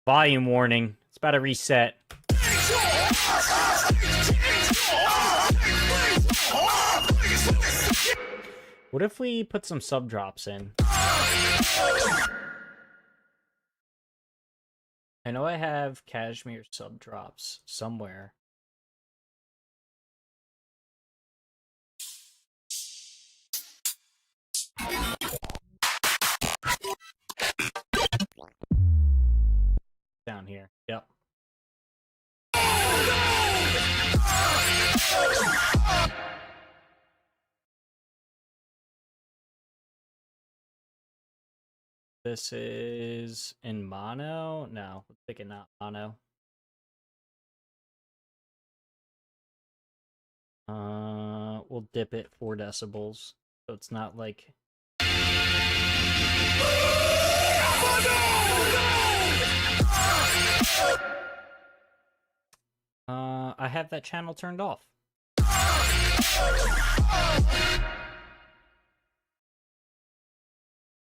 Volume warning. It's about to reset. What if we put some sub drops in? I know I have cashmere sub drops somewhere. Down here. Yep. This is in mono? No, let's pick it not mono. We'll dip it 4 decibels, so it's not like... I have that channel turned off.